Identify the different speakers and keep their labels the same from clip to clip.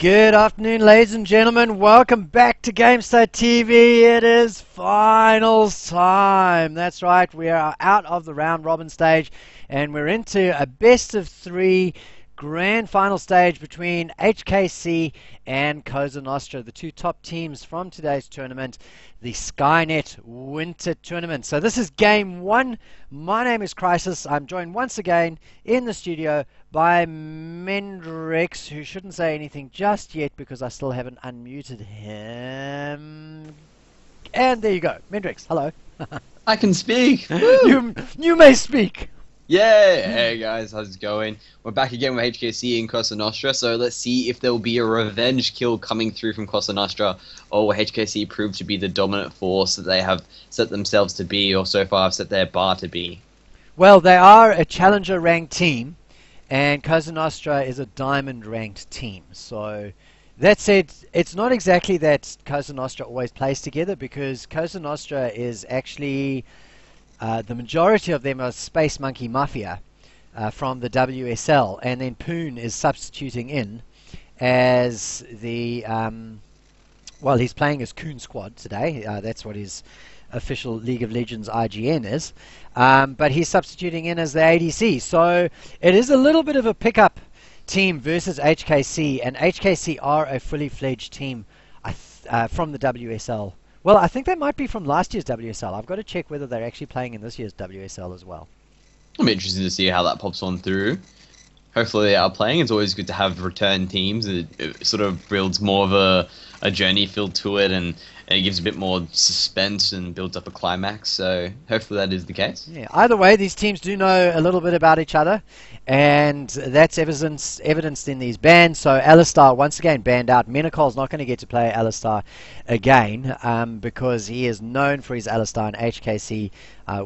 Speaker 1: Good afternoon, ladies and gentlemen. Welcome back to Gamestah TV. It is finals time. That's right, we are out of the round robin stage and we're into a best of three grand final stage between HKAYCEE and Cosa Nostra, the two top teams from today's tournament, the Skynet Winter Tournament. So this is game one. My name is Crisis. I'm joined once again in the studio by Mendrix, who shouldn't say anything just yet because I still haven't unmuted him. And there you go, Mendrix. Hello.
Speaker 2: I can speak.
Speaker 1: You may speak.
Speaker 2: Yeah, hey guys, how's it going? We're back again with HKAYCEE and Cosa Nostra, so let's see if there will be a revenge kill coming through from Cosa Nostra, or will HKAYCEE prove to be the dominant force that they have set themselves to be, or so far have set their bar to be.
Speaker 1: Well, they are a challenger ranked team, and Cosa Nostra is a diamond ranked team. So that said, it's not exactly that Cosa Nostra always plays together, because Cosa Nostra is actually the majority of them are Space Monkey Mafia from the WSL, and then Poon is substituting in as the well, he's playing as Coon Squad today. That's what his official League of Legends IGN is, but he's substituting in as the ADC. So it is a little bit of a pickup team versus HKAYCEE, and HKAYCEE are a fully fledged team from the WSL. Well, I think they might be from last year's WSL. I've got to check whether they're actually playing in this year's WSL as well.
Speaker 2: I'm interested to see how that pops on through. Hopefully they are playing. It's always good to have return teams. It sort of builds more of a journey feel to it, and it gives a bit more suspense and builds up a climax. So hopefully that is the case.
Speaker 1: Yeah. Either way, these teams do know a little bit about each other, and that's evidenced in these bans. So Alistar once again banned out. Menacol's not going to get to play Alistar again because he is known for his Alistar, and HKAYCEE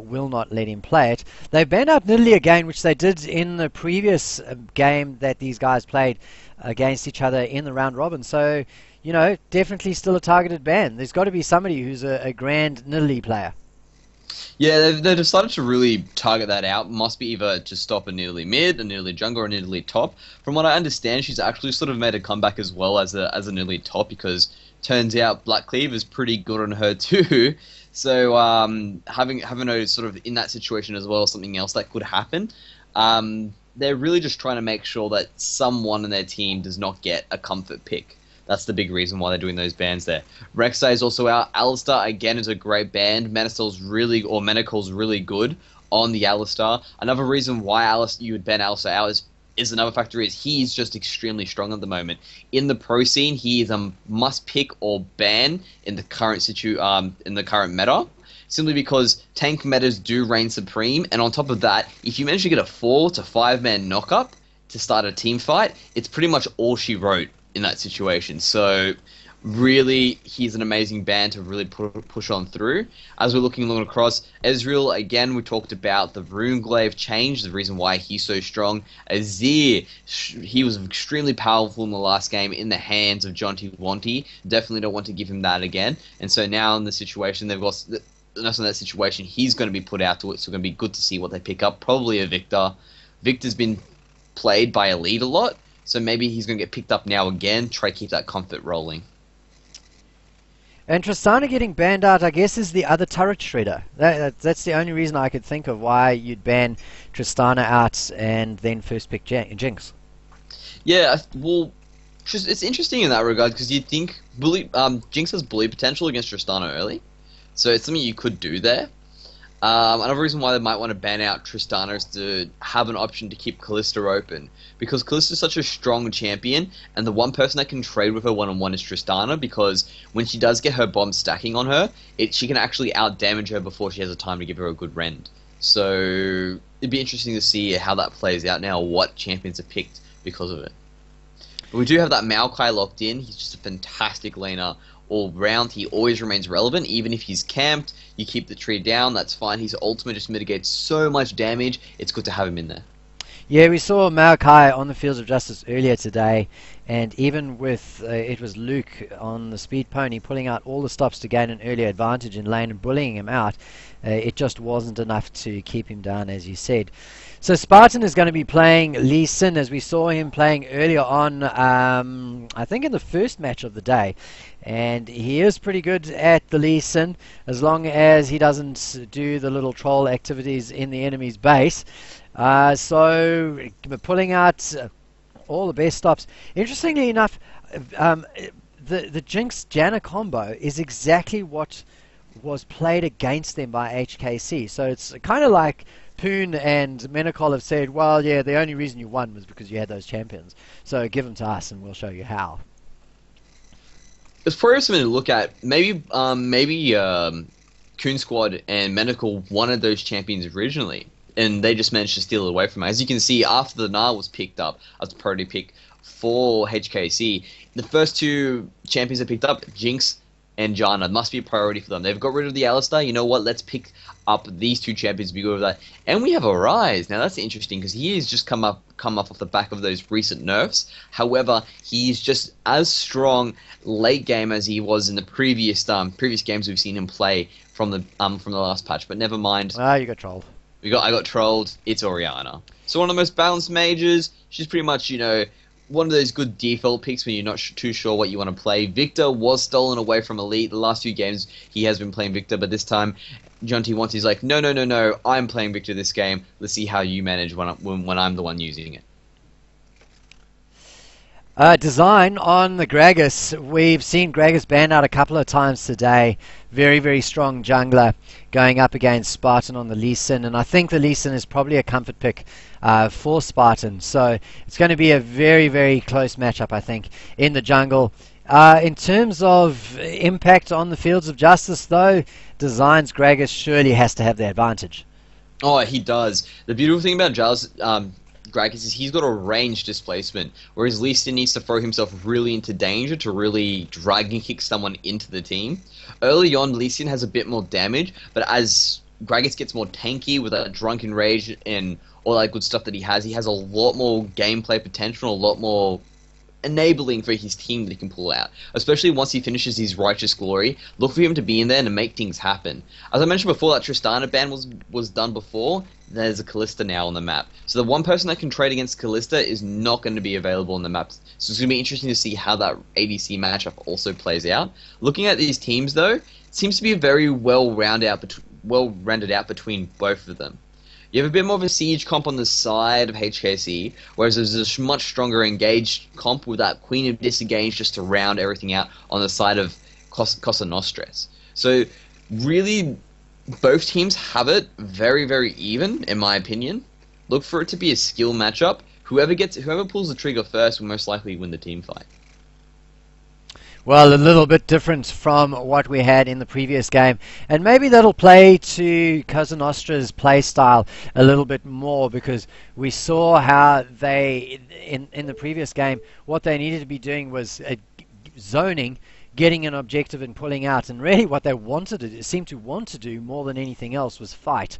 Speaker 1: will not let him play it. They banned out Nidalee again, which they did in the previous game that these guys played against each other in the round robin. So, you know, definitely still a targeted ban. There's got to be somebody who's a grand Nidalee player.
Speaker 2: Yeah, they decided to really target that out. Must be either to stop a Nidalee mid, a Nidalee jungle, or a Nidalee top. From what I understand, she's actually sort of made a comeback as well as a Nidalee top, because turns out Black Cleave is pretty good on her too. So having her sort of in that situation as well is something else that could happen. They're really just trying to make sure that someone in their team does not get a comfort pick. That's the big reason why they're doing those bans there. Rek'Sai is also out. Alistar, again, is a great ban. Menacle's really good on the Alistar. Another reason why you would ban Alistar out is another factor is he's just extremely strong at the moment. In the pro scene, he is a must-pick or ban in the current meta, simply because tank metas do reign supreme, and on top of that, if you manage to get a 4 to 5 man knockup to start a team fight, it's pretty much all she wrote in that situation. So really, he's an amazing ban to really push on through. As we're looking along across, Ezreal, again, we talked about the Runeglaive change, the reason why he's so strong. Azir, he was extremely powerful in the last game in the hands of Jonty Wanty. Definitely don't want to give him that again. And so now in the situation, they've got in that situation, he's going to be put out to it, so it's going to be good to see what they pick up. Probably a Victor. Victor's been played by Elite a lot, so maybe he's going to get picked up now again, try to keep that comfort rolling.
Speaker 1: And Tristana getting banned out, I guess, is the other turret shredder. That's the only reason I could think of why you'd ban Tristana out and then first pick Jinx. Yeah,
Speaker 2: well, it's interesting in that regard, because you'd think Jinx has bully potential against Tristana early, so it's something you could do there. Another reason why they might want to ban out Tristana is to have an option to keep Kalista open, because Kalista is such a strong champion, and the one person that can trade with her one-on-one is Tristana, because when she does get her bomb stacking on her, she can actually out-damage her before she has the time to give her a good rend. So it'd be interesting to see how that plays out now, what champions are picked because of it. But we do have that Maokai locked in. He's just a fantastic laner all round. He always remains relevant, even if he's camped. You keep the tree down, that's fine. His ultimate just mitigates so much damage. It's good to have him in there.
Speaker 1: Yeah, we saw Maokai on the Fields of Justice earlier today, and even with it was Luke on the speed pony pulling out all the stops to gain an early advantage in lane and bullying him out, it just wasn't enough to keep him down, as you said. So Spartan is going to be playing Lee Sin, as we saw him playing earlier on, I think in the first match of the day. And he is pretty good at the Lee Sin, as long as he doesn't do the little troll activities in the enemy's base. So pulling out all the best stops. Interestingly enough, the Jinx Janna combo is exactly what was played against them by HKAYCEE. So it's kind of like Poon and Menacol have said, well, yeah, the only reason you won was because you had those champions. So give them to us and we'll show you how.
Speaker 2: It's probably something to look at. Maybe Coon Squad and Menacol wanted those champions originally, and they just managed to steal it away from him. As you can see, after the Nile was picked up as a priority pick for HKAYCEE, the first two champions they picked up, Jinx and Janna, must be a priority for them. They've got rid of the Alistar. You know what? Let's pick up these two champions to be good with that. And we have a Rise. Now that's interesting because he has just come off the back of those recent nerfs. However, he's just as strong late game as he was in the previous games we've seen him play from the last patch. But never mind.
Speaker 1: Ah, you got trolled.
Speaker 2: I got trolled. It's Orianna. So one of the most balanced mages. She's pretty much, one of those good default picks when you're not too sure what you want to play. Victor was stolen away from Elite. The last few games he has been playing Victor, but this time John T. He's like, no, I'm playing Victor this game. Let's see how you manage when I'm the one using it.
Speaker 1: Design on the Gragas. We've seen Gragas banned out a couple of times today. Very, very strong jungler going up against Spartan on the Lee Sin, and I think the Lee Sin is probably a comfort pick for Spartan. So it's going to be a very, very close matchup, I think, in the jungle. In terms of impact on the Fields of Justice, though, Design's Gragas surely has to have the advantage.
Speaker 2: Oh, he does. The beautiful thing about Gragas is he's got a range displacement, whereas Lee Sin needs to throw himself really into danger to really drag and kick someone into the team. Early on, Lee Sin has a bit more damage, but as Gragas gets more tanky with that drunken rage and all that good stuff that he has a lot more gameplay potential, a lot more enabling for his team that he can pull out. Especially once he finishes his Righteous Glory, look for him to be in there and to make things happen. As I mentioned before, that Tristana ban was done before. There's a Kalista now on the map. So the one person that can trade against Kalista is not going to be available on the map. So it's going to be interesting to see how that ADC matchup also plays out. Looking at these teams, though, it seems to be very well rounded out between both of them. You have a bit more of a siege comp on the side of HKAYCEE, whereas there's a much stronger engaged comp with that Queen of Disengage just to round everything out on the side of Cosa Nostra. So really, both teams have it very, very even, in my opinion. Look for it to be a skill matchup. Whoever pulls the trigger first will most likely win the team fight.
Speaker 1: Well, a little bit different from what we had in the previous game, and maybe that'll play to Cosa Nostra's play style a little bit more, because we saw how they in the previous game, what they needed to be doing was zoning, getting an objective and pulling out, and really what they seemed to want to do more than anything else was fight.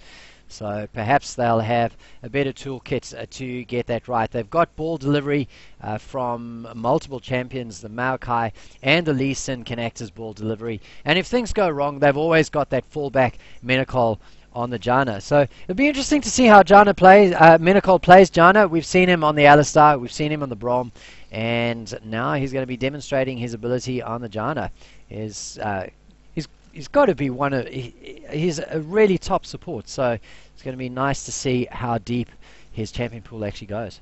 Speaker 1: So perhaps they'll have a better toolkit to get that right. They've got ball delivery from multiple champions. The Maokai and the Lee Sin can act as ball delivery. And if things go wrong, they've always got that fallback Menacol on the Janna. So it'll be interesting to see how Menacol plays Janna. We've seen him on the Alistar. We've seen him on the Braum. And now he's going to be demonstrating his ability on the Janna. He's got to be he's a really top support, so it's going to be nice to see how deep his champion pool actually goes.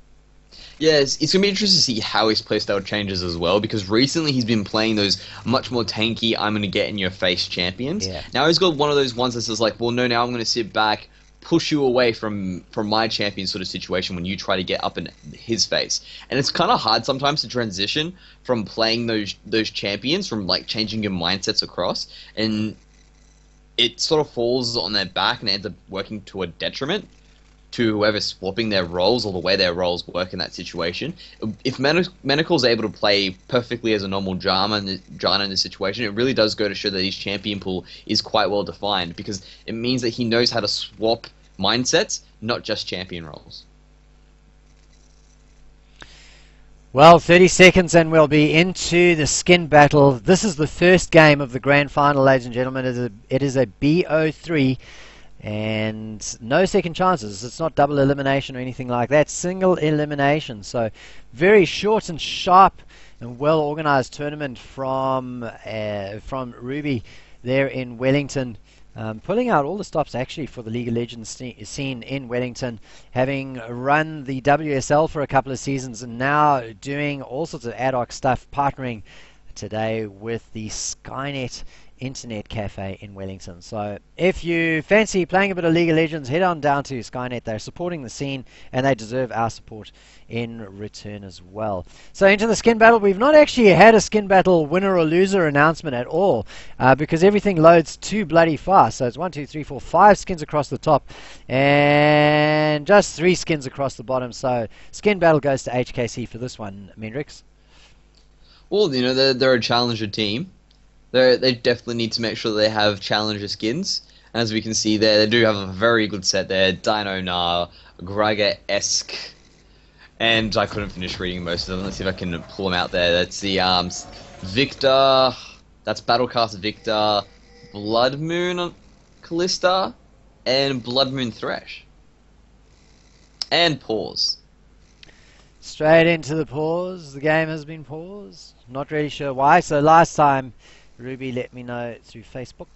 Speaker 2: Yeah, it's going to be interesting to see how his playstyle changes as well, because recently he's been playing those much more tanky, I'm going to get in your face champions. Yeah. Now he's got one of those ones that says like, well, no, now I'm going to sit back, push you away from my champion sort of situation when you try to get up in his face. And it's kind of hard sometimes to transition from playing those champions, from like changing your mindsets across, and it sort of falls on their back and ends up working to a detriment to whoever's swapping their roles or the way their roles work in that situation. If Menacol's able to play perfectly as a normal Janna in this situation, it really does go to show that his champion pool is quite well defined, because it means that he knows how to swap mindsets, not just champion roles.
Speaker 1: Well, 30 seconds and we'll be into the skin battle. This is the first game of the grand final, ladies and gentlemen. It is a BO3 and no second chances. It's not double elimination or anything like that. Single elimination. So very short and sharp and well organized tournament from Ruby there in Wellington. Pulling out all the stops actually for the League of Legends scene in Wellington, having run the WSL for a couple of seasons and now doing all sorts of ad hoc stuff, partnering today with the Skynet Internet Cafe in Wellington. So if you fancy playing a bit of League of Legends, head on down to Skynet. They're supporting the scene and they deserve our support in return as well. So into the skin battle. We've not actually had a skin battle winner or loser announcement at all because everything loads too bloody fast. So it's 1, 2, 3, 4, 5 skins across the top and just 3 skins across the bottom. So skin battle goes to HKAYCEE for this one, Mendrix.
Speaker 2: Well, you know, they're a challenger team. They definitely need to make sure they have challenger skins. And as we can see there, they do have a very good set there. Dino Gnar, Graga-esque. And I couldn't finish reading most of them. Let's see if I can pull them out there. That's the Victor. That's Battlecast Victor, Blood Moon Callista, and Blood Moon Thresh. And pause.
Speaker 1: Straight into the pause. The game has been paused. Not really sure why. So last time Ruby let me know through Facebook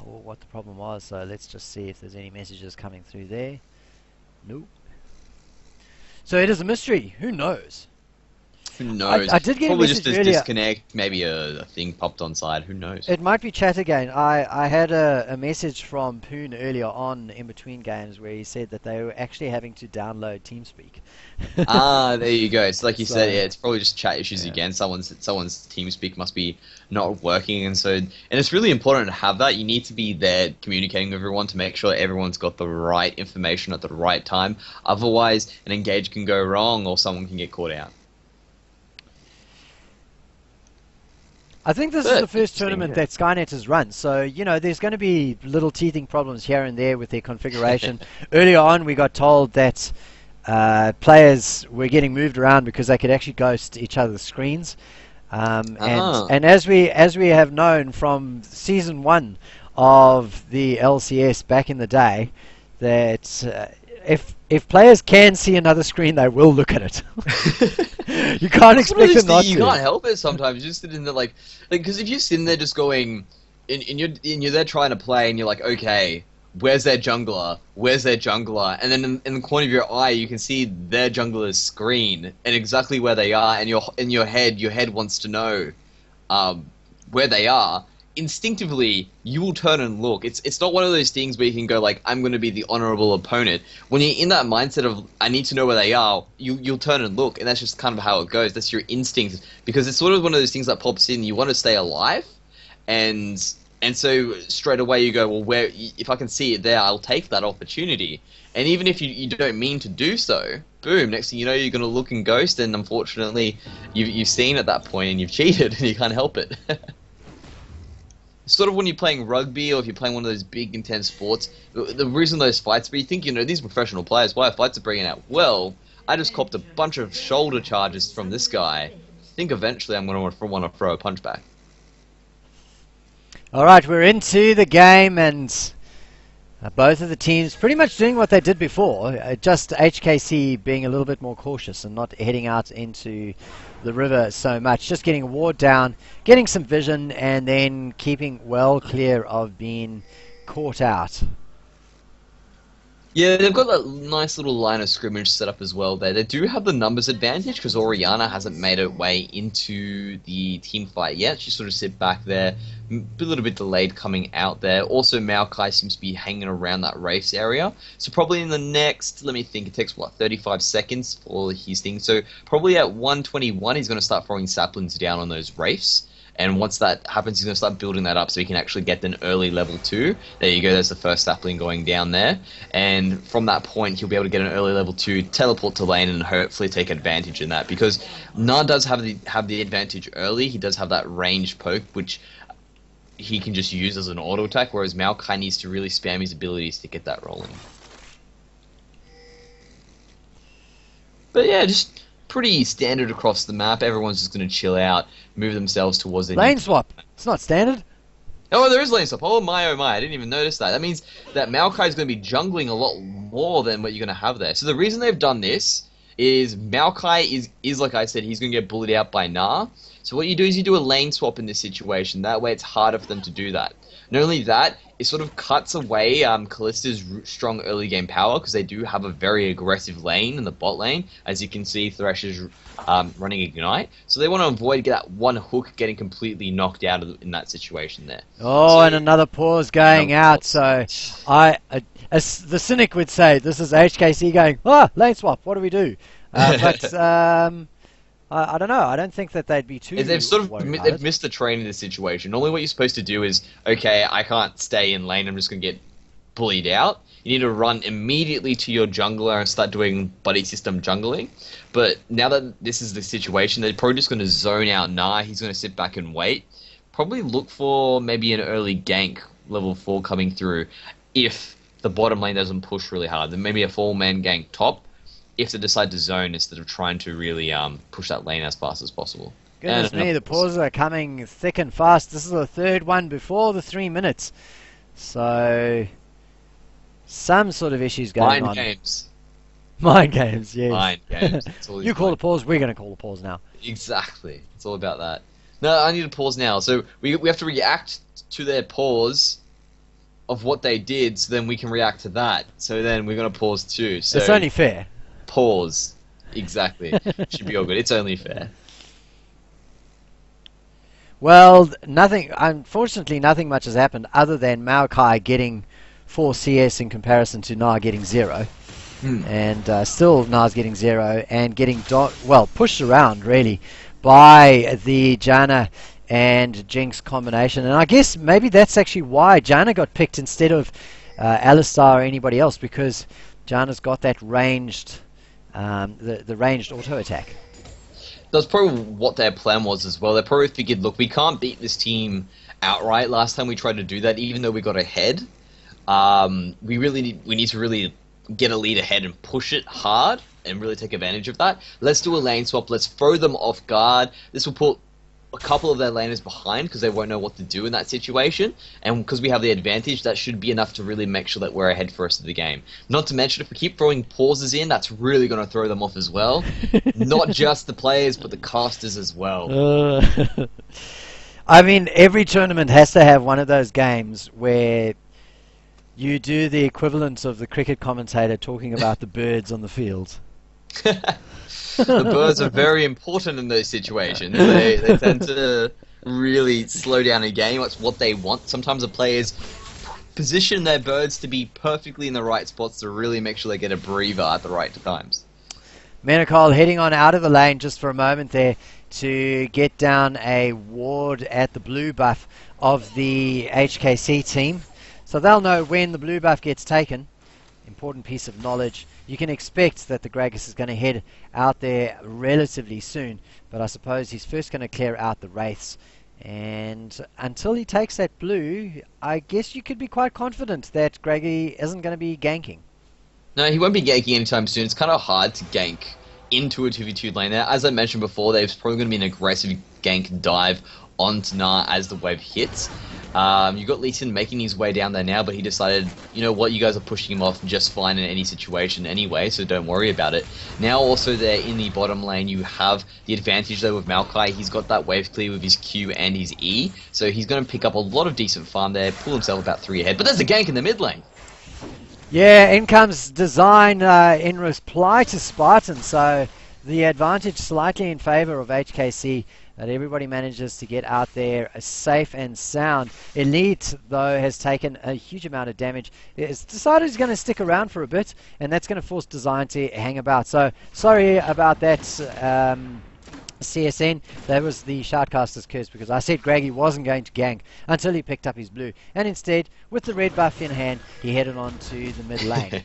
Speaker 1: what the problem was. So let's just see if there's any messages coming through there. Nope. So it is a mystery. Who knows?
Speaker 2: Who knows?
Speaker 1: I did get
Speaker 2: probably
Speaker 1: a message
Speaker 2: just a
Speaker 1: earlier.
Speaker 2: disconnect. Maybe a thing popped on side. Who knows?
Speaker 1: It might be chat again. I had a message from Poon earlier on in between games where he said that they were actually having to download TeamSpeak.
Speaker 2: There you go. It's like you said, yeah, it's probably just chat issues
Speaker 1: yeah.
Speaker 2: again. Someone's TeamSpeak must be not working, and it's really important to have that. You need to be there communicating with everyone to make sure everyone's got the right information at the right time. Otherwise, an engage can go wrong or someone can get caught out.
Speaker 1: I think this is the first tournament that Skynet has run, so you know there's going to be little teething problems here and there with their configuration. Earlier on, we got told that players were getting moved around because they could actually ghost each other's screens, and as we have known from season 1 of the LCS back in the day, that if players can see another screen, they will look at it. You can't expect them not to.
Speaker 2: You can't help it sometimes. You're just sitting there like because if you're sitting there just going, and you're there trying to play, and you're like, okay, where's their jungler? Where's their jungler? And then in the corner of your eye, you can see their jungler's screen and exactly where they are, and your head wants to know where they are. Instinctively, you will turn and look. It's not one of those things where you can go like, I'm going to be the honorable opponent. When you're in that mindset of, I need to know where they are, you'll turn and look, and that's just kind of how it goes. That's your instinct, because it's sort of one of those things that pops in. You want to stay alive, and so straight away you go, well, if I can see it there, I'll take that opportunity. And even if you don't mean to do so, boom, next thing you know, you're going to look and ghost, and unfortunately, you've seen at that point, and you've cheated, and you can't help it. Sort of when you're playing rugby or if you're playing one of those big intense sports, the reason those fights, but you think, these professional players, why fights are bringing out? Well, I just copped a bunch of shoulder charges from this guy. I think eventually I'm going to want to throw a punch back. Alright,
Speaker 1: we're into the game, and both of the teams pretty much doing what they did before, just HKAYCEE being a little bit more cautious and not heading out into the river so much, just getting a ward down, getting some vision, and then keeping well clear of being caught out.
Speaker 2: Yeah, they've got that nice little line of scrimmage set up as well there. They do have the numbers advantage because Oriana hasn't made her way into the team fight yet. She sort of sit back there, a little bit delayed coming out there. Also, Maokai seems to be hanging around that race area. So probably in the next, let me think, it takes, 35 seconds for his thing. So probably at 121, he's going to start throwing saplings down on those wraiths. And once that happens, he's going to start building that up so he can actually get an early level 2. There you go, there's the first sapling going down there. And from that point, he'll be able to get an early level 2, teleport to lane, and hopefully take advantage in that. Because Gnar does have the advantage early. He does have that ranged poke, which he can just use as an auto attack, whereas Maokai needs to really spam his abilities to get that rolling. But yeah, just pretty standard across the map. Everyone's just going to chill out, move themselves towards their
Speaker 1: Lane swap. It's not standard.
Speaker 2: Oh, there is lane swap. Oh my, I didn't even notice that. That means that Maokai is going to be jungling a lot more than what you're going to have there. So the reason they've done this is Maokai is like I said, he's going to get bullied out by Nah. So what you do is you do a lane swap in this situation. That way it's harder for them to do that. Not only that, it sort of cuts away Kallista's strong early game power, because they do have a very aggressive lane in the bot lane. As you can see, Thresh is running Ignite. So they want to avoid that one hook getting completely knocked out in that situation there.
Speaker 1: Oh, so, and another pause going out. So as the cynic would say, this is HKC going, lane swap, what do we do? I don't know. I don't think that they'd be too.
Speaker 2: They've sort of they've missed the train in this situation. Normally, what you're supposed to do is, okay, I can't stay in lane. I'm just gonna get bullied out. You need to run immediately to your jungler and start doing buddy system jungling. But now that this is the situation, they're probably just gonna zone out Nah. He's gonna sit back and wait. Probably look for maybe an early gank level 4 coming through if the bottom lane doesn't push really hard. Then maybe a 4-man gank top, if they decide to zone instead of trying to really push that lane as fast as possible.
Speaker 1: Goodness me, the pauses are coming thick and fast. This is the third one before the 3 minutes. So, some sort of issues going on.
Speaker 2: Mind games.
Speaker 1: Mind games, yes.
Speaker 2: Mind games.
Speaker 1: You call the pause, we're going to call the pause now.
Speaker 2: Exactly. It's all about that. No, I need to pause now. So, we have to react to their pause of what they did, so then we can react to that. So then we're going to pause too. So
Speaker 1: it's only fair.
Speaker 2: Pause. Exactly. Should be all good. It's only fair.
Speaker 1: Well, unfortunately, nothing much has happened other than Maokai getting 4 CS in comparison to Nah getting 0. And still Nah's getting 0 and getting pushed around really by the Janna and Jinx combination. And I guess maybe that's actually why Janna got picked instead of Alistar or anybody else, because Janna's got that ranged the ranged auto attack.
Speaker 2: That's probably what their plan was as well. They probably figured, look, we can't beat this team outright. Last time we tried to do that, even though we got ahead, we need to really get a lead ahead and push it hard and really take advantage of that. Let's do a lane swap. Let's throw them off guard. This will put a couple of their laners behind because they won't know what to do in that situation, and because we have the advantage, that should be enough to really make sure that we're ahead for the rest of the game. Not to mention, if we keep throwing pauses in, that's really going to throw them off as well. Not just the players, but the casters as well.
Speaker 1: I mean, every tournament has to have one of those games where you do the equivalent of the cricket commentator talking about the birds on the field.
Speaker 2: The birds are very important in those situations. They tend to really slow down a game. That's what they want. Sometimes the players position their birds to be perfectly in the right spots to really make sure they get a breather at the right times.
Speaker 1: Menacol heading on out of the lane just for a moment there to get down a ward at the blue buff of the HKC team. So they'll know when the blue buff gets taken. Important piece of knowledge. You can expect that the Gragas is going to head out there relatively soon, but I suppose he's first going to clear out the Wraiths. And until he takes that blue, I guess you could be quite confident that Greggy isn't going to be ganking.
Speaker 2: No, he won't be ganking anytime soon. It's kind of hard to gank into a 2v2 lane there. As I mentioned before, there's probably going to be an aggressive gank dive onto Nah as the wave hits. You got Lee Sin making his way down there now, but he decided, you know what, you guys are pushing him off just fine in any situation anyway, so don't worry about it. Now also there in the bottom lane, you have the advantage though with Maokai. He's got that wave clear with his Q and his E, so he's going to pick up a lot of decent farm there, pull himself about 3 ahead, but there's a gank in the mid lane.
Speaker 1: Yeah, in comes Design in reply to Spartan, so the advantage slightly in favor of HKC. That everybody manages to get out there safe and sound. Elite, though, has taken a huge amount of damage. It's decided he's going to stick around for a bit, and that's going to force Design to hang about. So, sorry about that, CSN. That was the Shoutcaster's curse, because I said Greggy wasn't going to gank until he picked up his blue. And instead, with the red buff in hand, he headed on to the mid lane.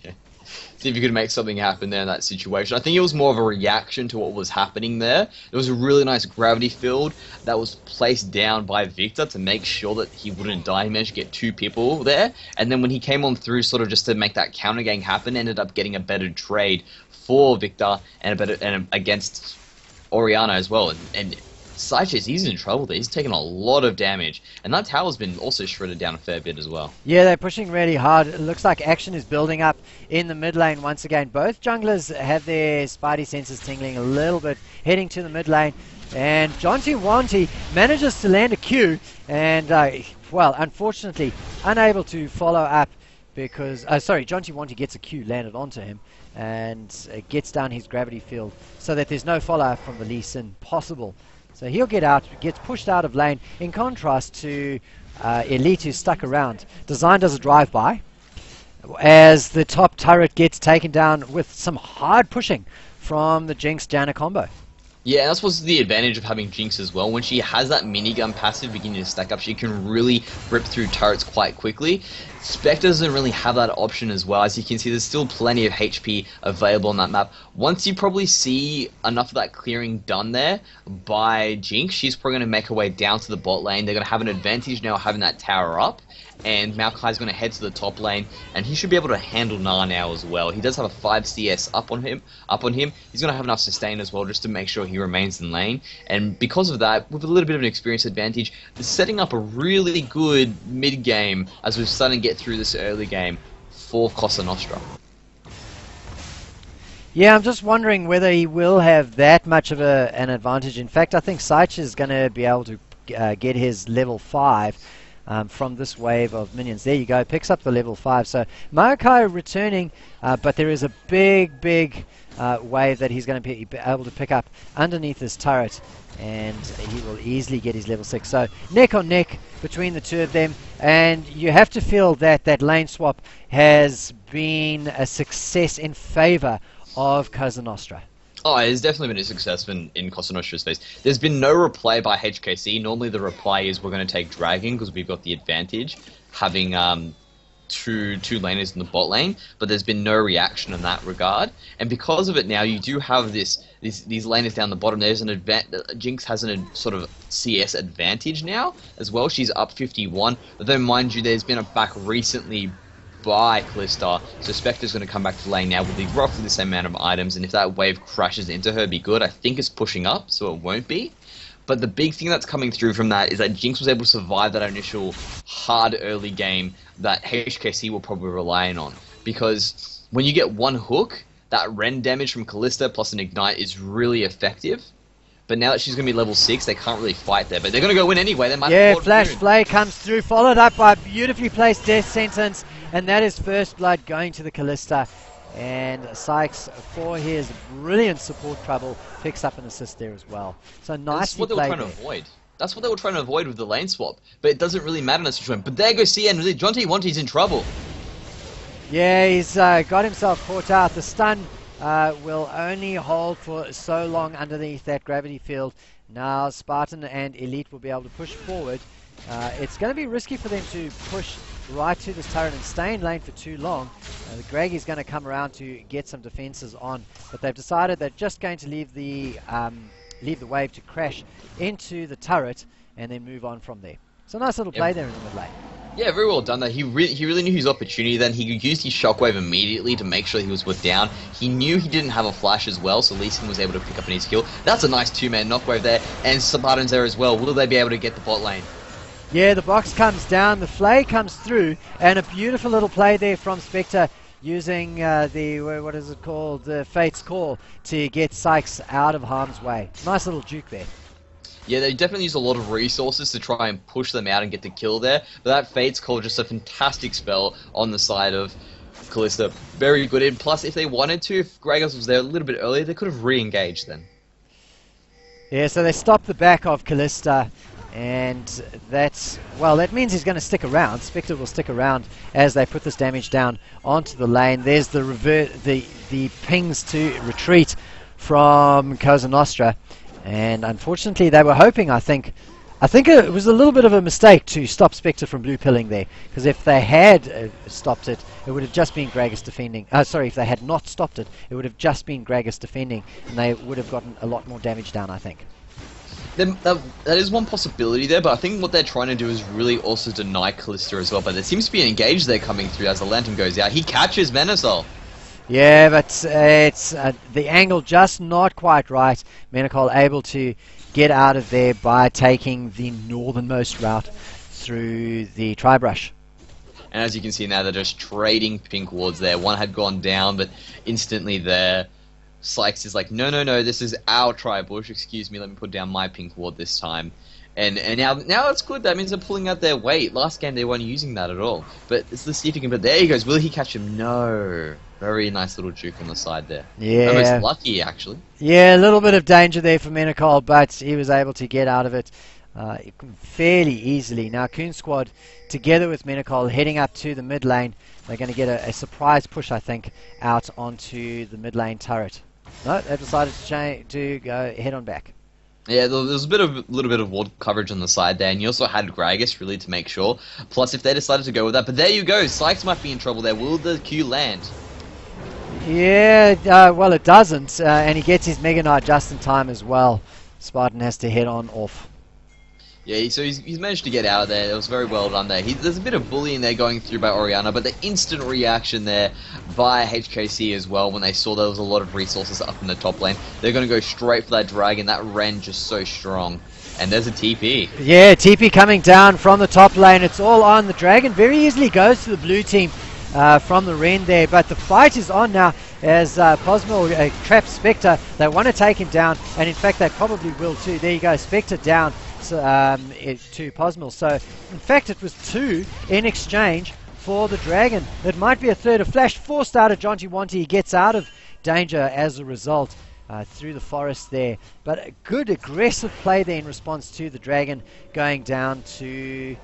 Speaker 2: See if you could make something happen there in that situation. I think it was more of a reaction to what was happening there. There was a really nice gravity field that was placed down by Victor to make sure that he wouldn't die. He managed to get 2 people there. And then when he came on through sort of just to make that counter gang happen, ended up getting a better trade for Victor and against Oriana as well. And HKAYCEE, he's in trouble there. He's taken a lot of damage. And that tower's been also shredded down a fair bit as well.
Speaker 1: Yeah, they're pushing really hard. It looks like action is building up in the mid lane once again. Both junglers have their spidey senses tingling a little bit, heading to the mid lane. And Jonty Wanty manages to land a Q, and, well, unfortunately, unable to follow up because... Jonty Wanty gets a Q landed onto him and gets down his gravity field so that there's no follow-up from the Lee Sin possible. So he'll get out, gets pushed out of lane, in contrast to Elite, who's stuck around. Design does a drive-by as the top turret gets taken down with some hard pushing from the Jinx Janna combo.
Speaker 2: Yeah, that's what's the advantage of having Jinx as well. When she has that minigun passive beginning to stack up, she can really rip through turrets quite quickly. Spectre doesn't really have that option as well. As you can see, there's still plenty of HP available on that map. Once you probably see enough of that clearing done there by Jinx, she's probably going to make her way down to the bot lane. They're going to have an advantage now having that tower up. And Maokai's going to head to the top lane, and he should be able to handle Gnar now as well. He does have a 5 CS up on him. He's going to have enough sustain as well just to make sure he remains in lane. And because of that, with a little bit of an experience advantage, it's setting up a really good mid game as we're starting to get through this early game for Cosa Nostra.
Speaker 1: Yeah, I'm just wondering whether he will have that much of an advantage. In fact, I think HKAYCEE is going to be able to get his level 5. From this wave of minions. There you go, picks up the level 5. So Maokai returning, but there is a big wave that he's going to be able to pick up underneath this turret, and he will easily get his level 6. So neck on neck between the two of them, and you have to feel that that lane swap has been a success in favor of Cosa Nostra.
Speaker 2: Oh, it's definitely been a success in Cosa Nostra's face. There's been no reply by HKAYCEE. Normally the reply is we're going to take Dragon because we've got the advantage, having two laners in the bot lane, but there's been no reaction in that regard. And because of it now, you do have these laners down the bottom. There's an Jinx has a sort of CS advantage now as well. She's up 51, although mind you, there's been a back recently by Kalista, so Spectre's going to come back to lane now with roughly the same amount of items, and if that wave crashes into her, be good. I think it's pushing up, so it won't be. But the big thing that's coming through from that is that Jinx was able to survive that initial hard early game that HKAYCEE will probably rely on. Because when you get one hook, that Ren damage from Kalista plus an Ignite is really effective. But now that she's going to be level 6, they can't really fight there. But they're going to go win anyway. They might
Speaker 1: have Flash Flay comes through, followed up by a beautifully placed Death Sentence. And that is first blood going to the Kalista. And Sykes, for his brilliant support trouble, picks up an assist there as well. So nicely played. That's what they were trying to avoid.
Speaker 2: That's what they were trying to avoid with the lane swap. But it doesn't really matter in this situation. But there goes CN. Jonty Wanty's in trouble.
Speaker 1: Yeah, he's got himself caught out. The stun will only hold for so long underneath that gravity field. Now Spartan and Elite will be able to push forward. It's going to be risky for them to push right to this turret and stay in lane for too long. The Greg is going to come around to get some defenses on, but they've decided they're just going to leave the wave to crash into the turret and then move on from there. So nice little play there in the mid lane.
Speaker 2: Yeah, very well done there. He really knew his opportunity then. He used his shockwave immediately to make sure he was put down. He knew he didn't have a flash as well, so Lee Sin was able to pick up an easy kill. That's a nice two-man knockwave there, and Spartan's there as well. Will they be able to get the bot lane?
Speaker 1: Yeah, the box comes down, the Flay comes through, and a beautiful little play there from Spectre using the Fate's Call to get Sykes out of harm's way. Nice little juke there.
Speaker 2: Yeah, they definitely use a lot of resources to try and push them out and get the kill there, but that Fate's Call, just a fantastic spell on the side of Kalista. Very good, and plus if they wanted to, if Gragas was there a little bit earlier, they could have re-engaged then.
Speaker 1: Yeah, so they stopped the back of Kalista. And that means he's going to stick around. Spectre will stick around as they put this damage down onto the lane. There's the pings to retreat from Cosa Nostra, and unfortunately they were hoping. I think it was a little bit of a mistake to stop Spectre from blue pilling there, because if they had stopped it, it would have just been Gragas defending. If they had not stopped it, it would have just been Gragas defending, and they would have gotten a lot more damage down, I think.
Speaker 2: That is one possibility there, but I think what they're trying to do is really also deny Kalista as well. But there seems to be an engage there coming through as the lantern goes out. He catches Venusaur.
Speaker 1: Yeah, but it's the angle just not quite right. Menacol able to get out of there by taking the northernmost route through the tri-brush.
Speaker 2: And as you can see now, they're just trading pink wards there. One had gone down, but instantly there, Sykes is like, no, this is our tri-bush. Excuse me, let me put down my pink ward this time. And now it's good. That means they're pulling out their weight. Last game they weren't using that at all. But let's see if he can. But there he goes. Will he catch him? No. Very nice little juke on the side there.
Speaker 1: Yeah.
Speaker 2: Almost lucky actually.
Speaker 1: Yeah, a little bit of danger there for Menacol, but he was able to get out of it fairly easily. Now Coon Squad, together with Menacol, heading up to the mid lane. They're going to get a surprise push, I think, out onto the mid lane turret. No, they've decided to go head on back.
Speaker 2: Yeah, there was a little bit of ward coverage on the side there, and you also had Gragas really to make sure. Plus, if they decided to go with that, but there you go, Sykes might be in trouble there. Will the Q land?
Speaker 1: Yeah, well it doesn't, and he gets his Mega Knight just in time as well. Spartan has to head on off.
Speaker 2: Yeah, so he's managed to get out of there. It was very well done there. There's a bit of bullying there going through by Oriana, but the instant reaction there by HKAYCEE as well when they saw there was a lot of resources up in the top lane. They're going to go straight for that dragon. That Ren just so strong. And there's a TP.
Speaker 1: Yeah, TP coming down from the top lane. It's all on. The dragon very easily goes to the blue team from the Ren there, but the fight is on now as Posmil traps Spectre. They want to take him down, and in fact they probably will too. There you go, Spectre down to Posmil. So in fact it was 2 in exchange for the dragon. It might be a third. A flash forced out of Jonty Wanty. He gets out of danger as a result through the forest there. But a good aggressive play there in response to the dragon going down to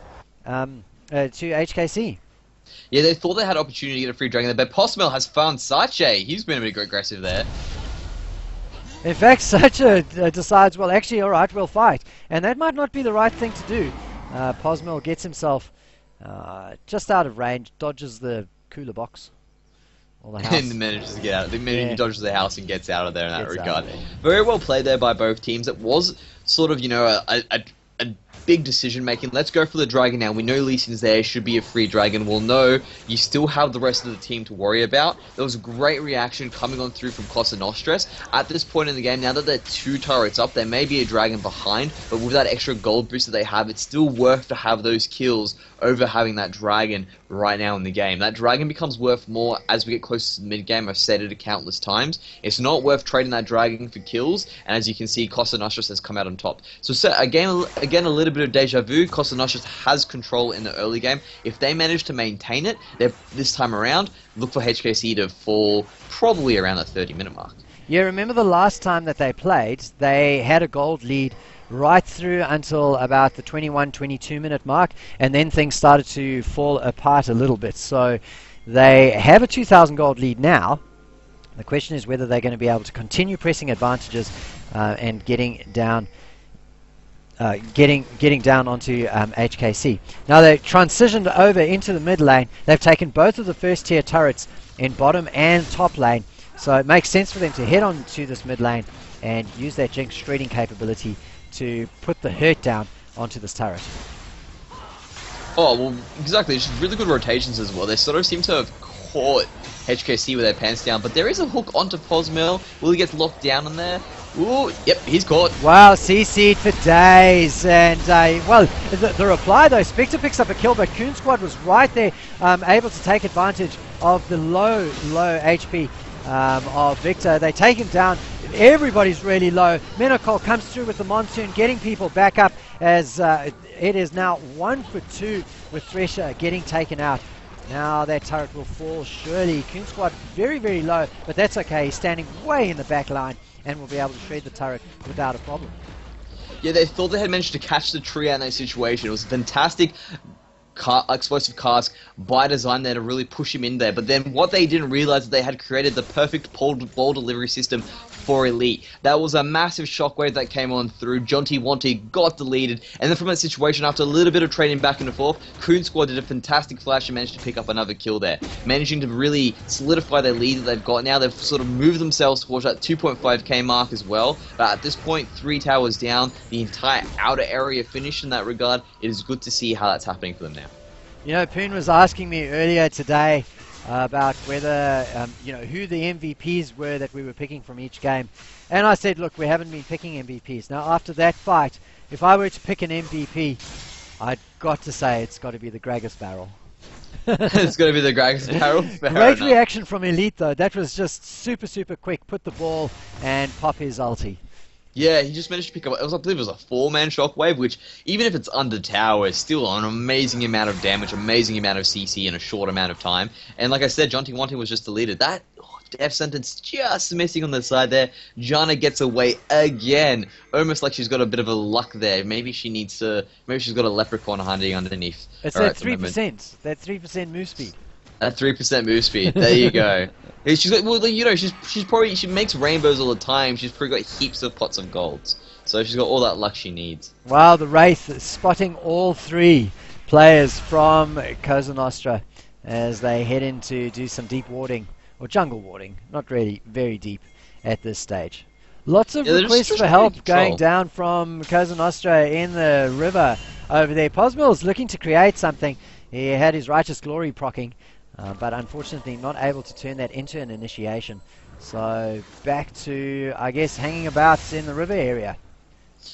Speaker 1: HKAYCEE.
Speaker 2: Yeah, they thought they had opportunity to get a free dragon there, but Posmil has found Sache. He's been a bit aggressive there.
Speaker 1: In fact, Sache decides, well, actually, all right, we'll fight. And that might not be the right thing to do. Posmil gets himself just out of range, dodges the cooler box. Or the house.
Speaker 2: And manages to get out. He dodges the house and gets out of there in that regard. Very well played there by both teams. It was sort of, a big decision making. Let's go for the dragon now. We know Lee Sin's there, should be a free dragon. We'll know you still have the rest of the team to worry about. There was a great reaction coming on through from Cosa Nostra. At this point in the game, now that they're 2 turrets up, there may be a dragon behind, but with that extra gold boost that they have, it's still worth to have those kills over having that dragon right now in the game. That dragon becomes worth more as we get closer to the mid game. I've said it countless times. It's not worth trading that dragon for kills, and as you can see, Cosa Nostra has come out on top. So again, a little bit of deja vu. Cosa Nostra has control in the early game. If they manage to maintain it, this time around, look for HKAYCEE to fall probably around the 30-minute mark.
Speaker 1: Yeah, remember the last time that they played, they had a gold lead right through until about the 21-22 minute mark, and then things started to fall apart a little bit. So they have a 2,000 gold lead now. The question is whether they're going to be able to continue pressing advantages and getting down onto HKAYCEE. Now they transitioned over into the mid lane. They've taken both of the first tier turrets in bottom and top lane, so it makes sense for them to head on to this mid lane and use that Jinx shredding capability to put the hurt down onto this turret.
Speaker 2: Oh, well, exactly. It's really good rotations as well. They sort of seem to have caught HKAYCEE with their pants down, but there is a hook onto Posmil. Will he get locked down in there? Ooh, yep, he's caught.
Speaker 1: Wow, CC'd for days, and well, the reply though, Spectre picks up a kill, but Coon Squad was right there, able to take advantage of the low HP of Victor. They take him down. Everybody's really low. Menacol comes through with the monsoon, getting people back up as it is now 1 for 2 with Thresher getting taken out. Now that turret will fall surely. Coon Squad very, very low, but that's okay. He's standing way in the back line and will be able to shred the turret without a problem.
Speaker 2: Yeah, they thought they had managed to catch the tree out in that situation. It was a fantastic explosive cask by design there to really push him in there. But then what they didn't realize is they had created the perfect ball delivery system for Elite. That was a massive shockwave that came on through. Jonty Wanty got deleted, and then from that situation, after a little bit of trading back and forth, Coon Squad did a fantastic flash and managed to pick up another kill there, managing to really solidify their lead that they've got now. They've sort of moved themselves towards that 2.5k mark as well, but at this point, 3 towers down, the entire outer area finished in that regard. It is good to see how that's happening for them now.
Speaker 1: You know, Poon was asking me earlier today about whether, who the MVPs were that we were picking from each game. And I said, look, we haven't been picking MVPs. Now, after that fight, if I were to pick an MVP, I'd got to say it's got to be the Gragas Barrel.
Speaker 2: It's going to be the Gragas Barrel.
Speaker 1: Great reaction from Elite, though. That was just super, super quick. Put the ball and pop his ulti.
Speaker 2: Yeah, he just managed to pick up, I believe it was a 4-man shockwave, which, even if it's under tower, is still an amazing amount of damage, amazing amount of CC in a short amount of time. And like I said, Jonty Wanting was just deleted. That death sentence just missing on the side there. Janna gets away again. Almost like she's got a bit of a luck there. Maybe she's got a leprchaun hiding underneath.
Speaker 1: It's that 3%. That 3% move speed.
Speaker 2: That 3% move speed. There you go. She's got, well, she makes rainbows all the time. She's probably got heaps of pots of golds. So she's got all that luck she needs.
Speaker 1: Wow, the Wraith is spotting all 3 players from Cosa Nostra as they head in to do some deep warding, or jungle warding. Not really very deep at this stage. Lots of requests for help going down from Cosa Nostra in the river over there. Posmill's looking to create something. He had his Righteous Glory proccing. But unfortunately not able to turn that into an initiation. So back to, I guess, hanging about in the river area.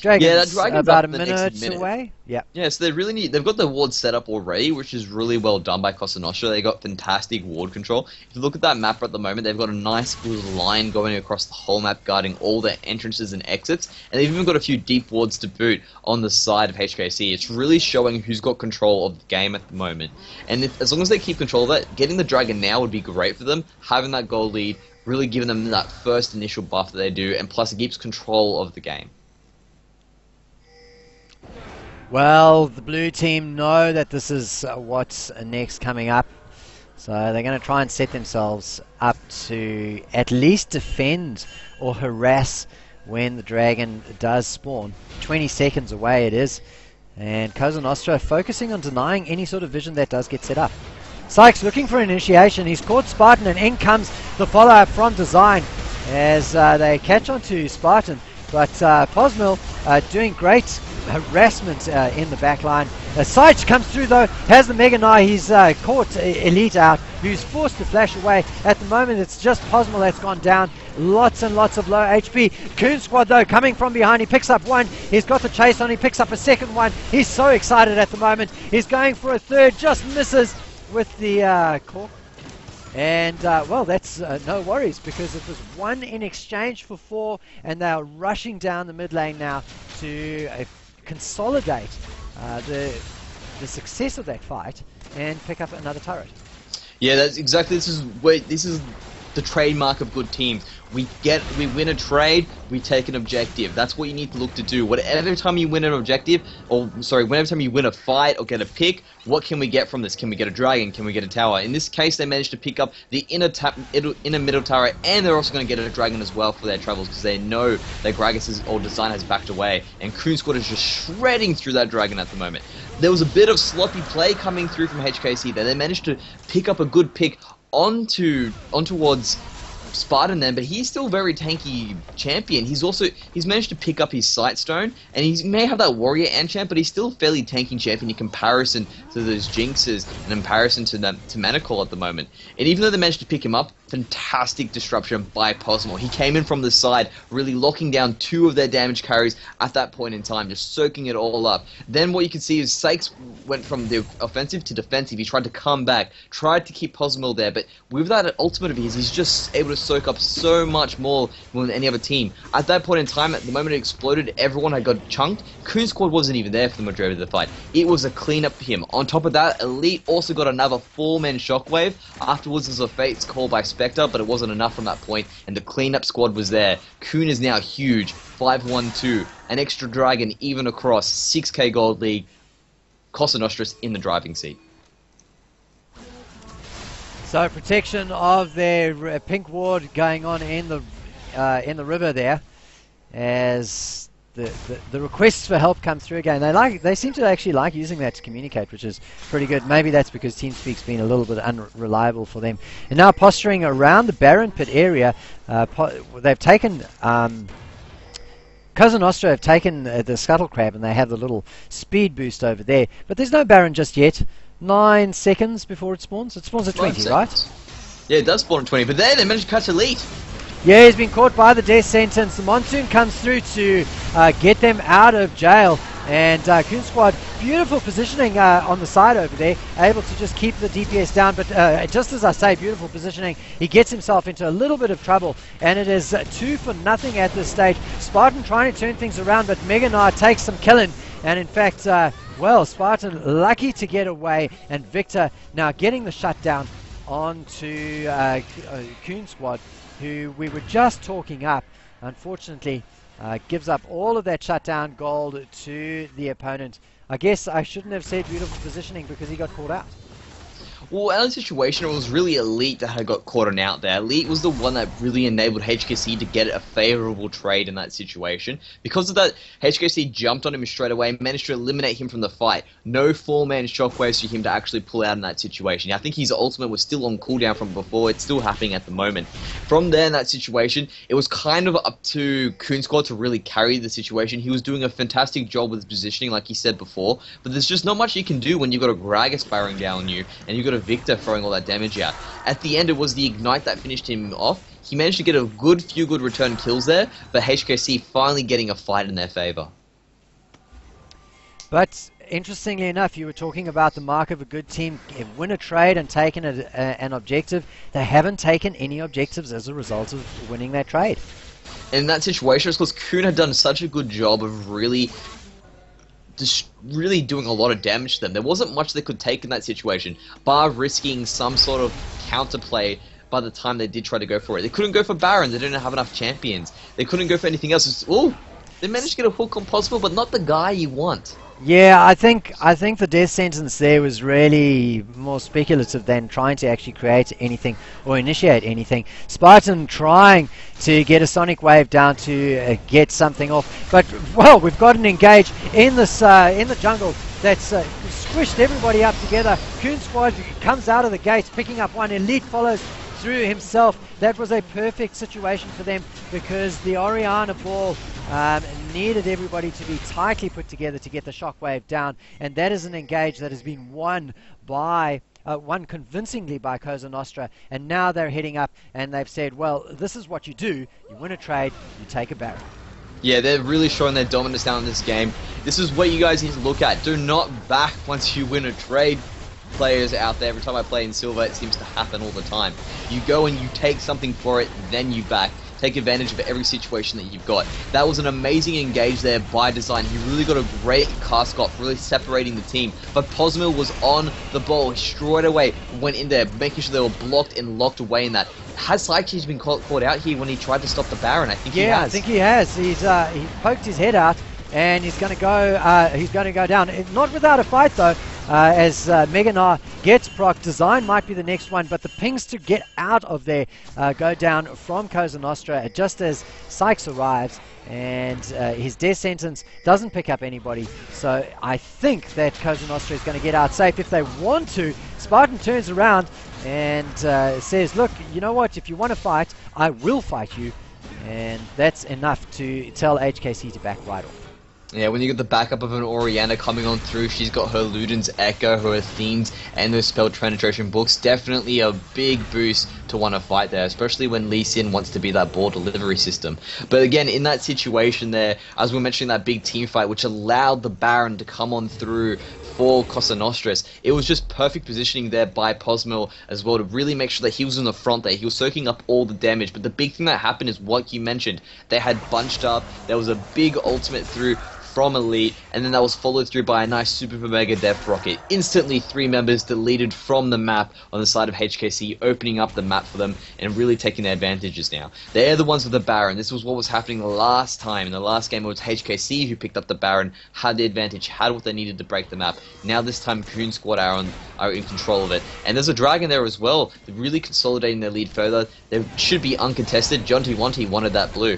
Speaker 1: Dragon's about a minute away. Yeah.
Speaker 2: Yeah, so they've got the ward set up already, which is really well done by Cosa Nostra. They got fantastic ward control. If you look at that map at the moment, they've got a nice blue line going across the whole map, guarding all the entrances and exits, and they've even got a few deep wards to boot on the side of HKAYCEE. It's really showing who's got control of the game at the moment. And as long as they keep control of that, getting the dragon now would be great for them. Having that goal lead, really giving them that first initial buff that they do, and plus it keeps control of the game.
Speaker 1: Well, the blue team know that this is what's next coming up. So they're going to try and set themselves up to at least defend or harass when the dragon does spawn. 20 seconds away it is. And Cosa Nostra focusing on denying any sort of vision that does get set up. Sykes looking for initiation. He's caught Spartan, and in comes the follow-up from Design as they catch onto Spartan. But Posmill doing great harassment in the back line. Sykes comes through though, has the Mega Knight. He's caught Elite out, who's forced to flash away. At the moment it's just Posmill that's gone down. Lots and lots of low HP. Coon Squad though coming from behind. He picks up one. He's got the chase on. He picks up a second one. He's so excited at the moment. He's going for a third. Just misses with the cork. And, well, that's no worries, because it was 1 in exchange for 4, and they are rushing down the mid lane now to consolidate the success of that fight and pick up another turret.
Speaker 2: Yeah, that's exactly, this is the trademark of good teams. We win a trade, we take an objective. That's what you need to look to do. Whatever time you win an objective, whenever time you win a fight or get a pick, what can we get from this? Can we get a dragon? Can we get a tower? In this case, they managed to pick up the inner middle tower, and they're also going to get a dragon as well for their travels, because they know that Gragas' old design has backed away, and Coon Squad is just shredding through that dragon at the moment. There was a bit of sloppy play coming through from HKAYCEE there. They managed to pick up a good pick on towards Spartan then, but he's still very tanky champion. He's managed to pick up his Sightstone, and he may have that warrior enchant, but he's still a fairly tanking champion in comparison to those Jinxes and in comparison to Manacall at the moment. And even though they managed to pick him up, fantastic disruption by Posmo. He came in from the side, really locking down 2 of their damage carries at that point in time, just soaking it all up. Then what you can see is Sykes went from the offensive to defensive. He tried to come back, tried to keep Posmo there, but with that ultimate of his, he's just able to soak up so much more than any other team. At that point in time, at the moment it exploded, everyone had got chunked. Coon Squad wasn't even there for the majority of the fight. It was a cleanup for him. On top of that, Elite also got another 4-man shockwave. Afterwards, there was a Fate's call by Spectre, but it wasn't enough from that point, and the cleanup squad was there. Coon is now huge, 5-1-2, an extra dragon even across, 6k gold league, Cosa Nostra's in the driving seat.
Speaker 1: So protection of their pink ward going on in the river there, as the requests for help come through again. They seem to actually like using that to communicate, which is pretty good. Maybe that's because TeamSpeak's been a little bit unreliable for them. And now posturing around the Baron Pit area, they've taken Cosa Nostra have taken the Scuttle Crab, and they have the little speed boost over there. But there's no Baron just yet. 9 seconds before it spawns. It spawns at 20, right?
Speaker 2: Yeah, it does spawn at 20, but there they managed to catch Elite.
Speaker 1: Yeah, he's been caught by the death sentence. The Monsoon comes through to get them out of jail. And Coon Squad, beautiful positioning on the side over there, able to just keep the DPS down. But just as I say, beautiful positioning, he gets himself into a little bit of trouble. And it is 2-0 at this stage. Spartan trying to turn things around, but Meganar takes some killing. And in fact, well, Spartan lucky to get away. And Victor now getting the shutdown onto Coon Squad, who we were just talking up. Unfortunately, gives up all of that shutdown gold to the opponent. I guess I shouldn't have said beautiful positioning because he got caught out.
Speaker 2: Well, our situation, it was really Elite that had got caught out there. Elite was the one that really enabled HKC to get a favourable trade in that situation. Because of that, HKC jumped on him straight away, managed to eliminate him from the fight. No 4-man shockwaves for him to actually pull out in that situation. I think his ultimate was still on cooldown from before. It's still happening at the moment. From there, in that situation, it was kind of up to Coon Squad to really carry the situation. He was doing a fantastic job with his positioning, like he said before. But there's just not much you can do when you've got a Gragas barring down you, and you've got a Victor throwing all that damage out. At the end, it was the Ignite that finished him off. He managed to get a few good return kills there, but HKC finally getting a fight in their favour.
Speaker 1: But interestingly enough, you were talking about the mark of a good team, win a trade and taken an objective. They haven't taken any objectives as a result of winning that trade.
Speaker 2: In that situation, it's because Kuhn had done such a good job of really doing a lot of damage to them. There wasn't much they could take in that situation, bar risking some sort of counterplay by the time they did try to go for it. They couldn't go for Baron, they didn't have enough champions. They couldn't go for anything else. Oh, they managed to get a hook on Possible, but not the guy you want.
Speaker 1: Yeah, I think the death sentence there was really more speculative than trying to actually create anything or initiate anything. Spartan trying to get a Sonic Wave down to get something off, but well, we've got an engage in this in the jungle that's squished everybody up together. Coon Squad comes out of the gates, picking up one. Elite follows through himself. That was a perfect situation for them because the Oriana ball needed everybody to be tightly put together to get the shockwave down, and that is an engage that has been won convincingly by Cosa Nostra, and now they're heading up and they've said, well, this is what you do. You win a trade, you take a Baron.
Speaker 2: Yeah, they're really showing their dominance now in this game. This is what you guys need to look at. Do not back once you win a trade. Players out there, every time I play in Silver, it seems to happen all the time. You go and you take something for it, then you back. Take advantage of every situation that you've got. That was an amazing engage there by design. He really got a great cast off, really separating the team. But Posmil was on the ball straight away, went in there, making sure they were blocked and locked away in that. Has HKAYCEE been caught out here when he tried to stop the Baron? I think he has.
Speaker 1: Yeah, I think he has. He poked his head out, and he's going to go. He's going to go down. Not without a fight though. As Meganar gets proc. Design might be the next one, but the pings to get out of there go down from Cosa Nostra just as Sykes arrives, and his death sentence doesn't pick up anybody. So I think that Cosa Nostra is going to get out safe if they want to. Spartan turns around and says, look, you know what, if you want to fight, I will fight you. And that's enough to tell HKC to back right off.
Speaker 2: Yeah, when you get the backup of an Oriana coming on through, she's got her Luden's Echo, her Athenes, and those Spell Penetration books. Definitely a big boost to want to fight there, especially when Lee Sin wants to be that ball delivery system. But again, in that situation there, as we were mentioning, that big team fight, which allowed the Baron to come on through for Cosa Nostras, it was just perfect positioning there by Posmil as well to really make sure that he was in the front there. He was soaking up all the damage, but the big thing that happened is what you mentioned. They had bunched up, there was a big ultimate through from Elite, and then that was followed through by a nice Super Mega Death Rocket. Instantly 3 members deleted from the map on the side of HKC, opening up the map for them and really taking their advantages now. They're the ones with the Baron. This was what was happening last time. In the last game it was HKC who picked up the Baron, had the advantage, had what they needed to break the map. Now this time Coon Squad are in control of it. And there's a Dragon there as well. They're really consolidating their lead further. They should be uncontested. John T. Wanty wanted that blue.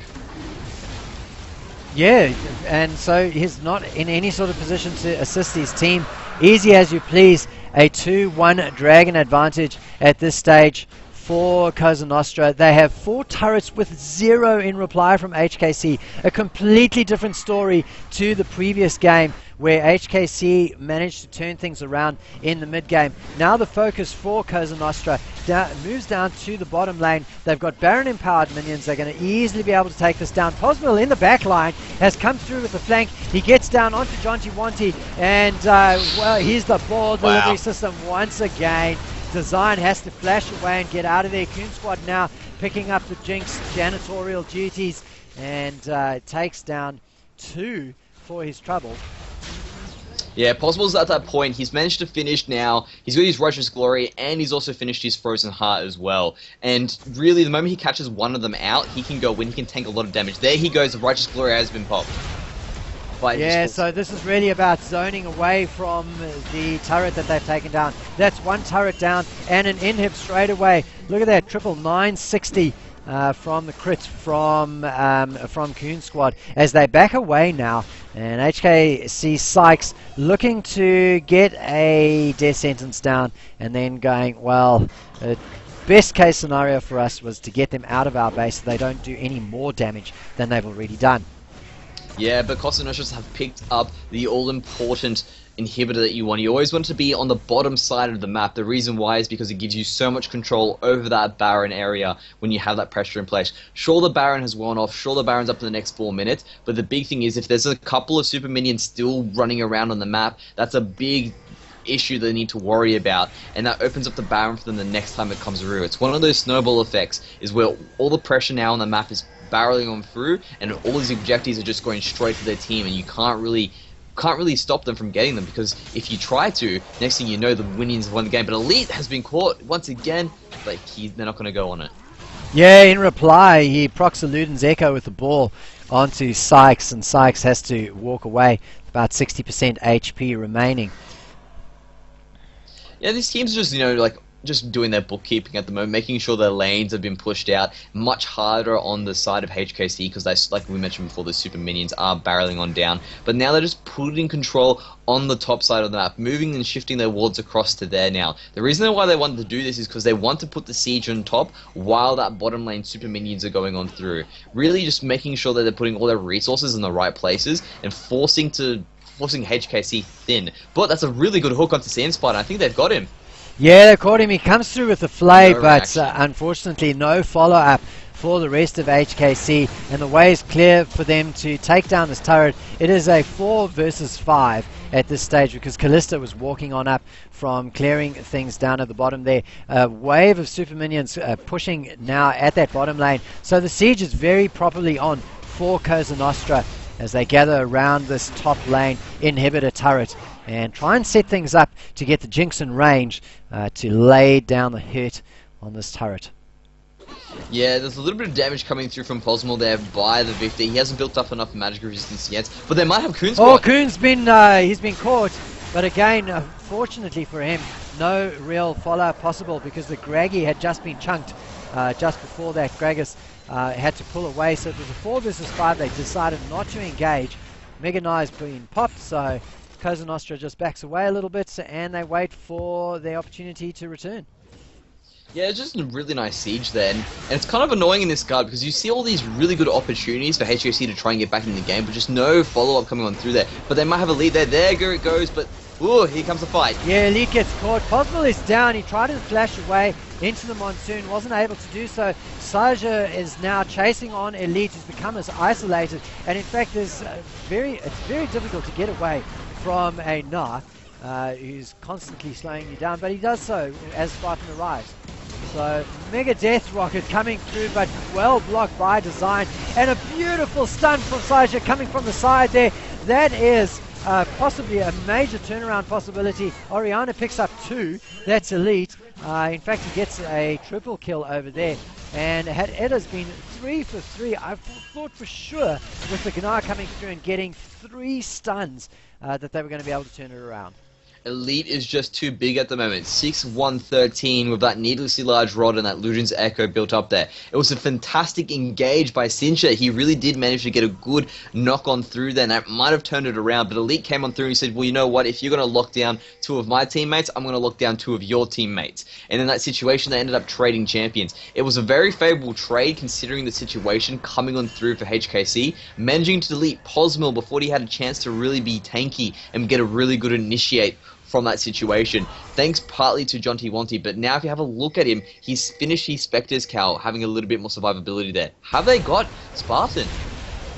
Speaker 1: Yeah, and so he's not in any sort of position to assist his team. Easy as you please. A 2-1 Dragon advantage at this stage for Cosa Nostra. They have 4 turrets with 0 in reply from HKC. A completely different story to the previous game where HKC managed to turn things around in the mid game. Now the focus for Cosa Nostra moves down to the bottom lane. They've got Baron empowered minions. They're going to easily be able to take this down. Posmil in the back line has come through with the flank. He gets down onto Jonty Wanty, and well, here's the ball delivery system once again. Design has to flash away and get out of there. Coon Squad now picking up the Jinx janitorial duties, and takes down 2 for his trouble.
Speaker 2: Yeah, Possible's at that point. He's managed to finish now. He's got his Righteous Glory, and he's also finished his Frozen Heart as well. And really, the moment he catches one of them out, he can go win. He can tank a lot of damage. There he goes. The Righteous Glory has been popped.
Speaker 1: Yeah, so this is really about zoning away from the turret that they've taken down. That's 1 turret down and an inhib straight away. Look at that, triple 960 from the crit from Coon Squad as they back away now. And HKAYCEE Sykes looking to get a death sentence down, and then going, well, best case scenario for us was to get them out of our base so they don't do any more damage than they've already done.
Speaker 2: Yeah, but Cosa Nostra have picked up the all-important inhibitor that you want. You always want to be on the bottom side of the map. The reason why is because it gives you so much control over that Baron area when you have that pressure in place. Sure, the Baron has worn off. Sure, the Baron's up to the next 4 minutes. But the big thing is if there's a couple of super minions still running around on the map, that's a big issue they need to worry about, and that opens up the Baron for them the next time it comes through. It's one of those snowball effects is where all the pressure now on the map is barreling on through, and all these objectives are just going straight to their team, and you can't really stop them from getting them, because if you try to, next thing you know, the minions have won the game. But Elite has been caught once again. Like, they're not going to go on it.
Speaker 1: Yeah, in reply, he procs a Luden's Echo with the ball onto Sykes, and Sykes has to walk away. About 60% HP remaining.
Speaker 2: Yeah, these teams are just, like, just doing their bookkeeping at the moment, making sure their lanes have been pushed out much harder on the side of HKC, because they, like we mentioned before, the super minions are barreling on down. But now they're just putting control on the top side of the map, moving and shifting their wards across to there now. The reason why they wanted to do this is because they want to put the siege on top while that bottom lane super minions are going on through. Really just making sure that they're putting all their resources in the right places and forcing HKC thin. But that's a really good hook onto Sandspider. I think they've got him.
Speaker 1: Yeah, they caught him. He comes through with the flay,
Speaker 2: No
Speaker 1: but unfortunately no follow-up for the rest of HKC, and the way is clear for them to take down this turret. It is a 4 versus 5 at this stage, because Callista was walking on up from clearing things down at the bottom there. A wave of super minions pushing now at that bottom lane, so the siege is very properly on for Cosa Nostra as they gather around this top lane inhibitor turret and try and set things up to get the Jinx in range to lay down the hit on this turret.
Speaker 2: Yeah, there's a little bit of damage coming through from Posmal there by the Victor. He hasn't built up enough magic resistance yet, but they might have Coon's
Speaker 1: Oh, Coon's been he's been caught, but again, fortunately for him, no real follow-up possible, because the Graggy had just been chunked just before that. Gragas had to pull away, so it was a 4 versus 5. They decided not to engage. Mega Knife's been popped, so Cosa Nostra just backs away a little bit, and they wait for the opportunity to return.
Speaker 2: Yeah, it's just a really nice siege then, and it's kind of annoying in this guard because you see all these really good opportunities for HKC to try and get back in the game, but just no follow-up coming on through there. But they might have a lead there. There it goes, but ooh, here comes the fight.
Speaker 1: Yeah, Elite gets caught. Posmal is down. He tried to flash away into the Monsoon, wasn't able to do so. Saja is now chasing on Elite, who's become as isolated, and in fact it's very difficult to get away from a Nah who's constantly slowing you down, but he does so as Spartan arrives. So Mega Death Rocket coming through, but well blocked by design, and a beautiful stun from Saja coming from the side there. That is possibly a major turnaround possibility. Oriana picks up 2. That's Elite. In fact, he gets a triple kill over there. And had Edda's been 3 for 3, I thought for sure with the Gnar coming through and getting 3 stuns that they were going to be able to turn it around.
Speaker 2: Elite is just too big at the moment. 6-1-13 with that needlessly large rod and that Luden's Echo built up there. It was a fantastic engage by Sincha. He really did manage to get a good knock on through there, and that might have turned it around, but Elite came on through and he said, well, you know what, if you're going to lock down 2 of my teammates, I'm going to lock down 2 of your teammates. And in that situation, they ended up trading champions. It was a very favorable trade considering the situation coming on through for HKC, managing to delete Posmil before he had a chance to really be tanky and get a really good initiate from that situation, thanks partly to Jonty Wanty. But now if you have a look at him, he's finished his Spectre's Cowl, having a little bit more survivability there. Have they got Spartan?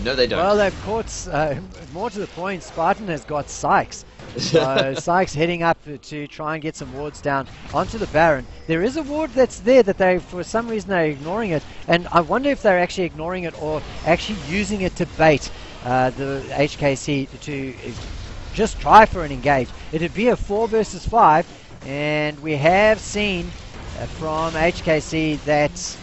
Speaker 2: No, they don't.
Speaker 1: Well, they've caught, more to the point, Spartan has got Sykes. So Sykes heading up to try and get some wards down onto the Baron. There is a ward that's there that they, for some reason, they're ignoring it. And I wonder if they're actually ignoring it or actually using it to bait the HKC to just try for an engage. It'd be a 4 versus 5, and we have seen from HKC that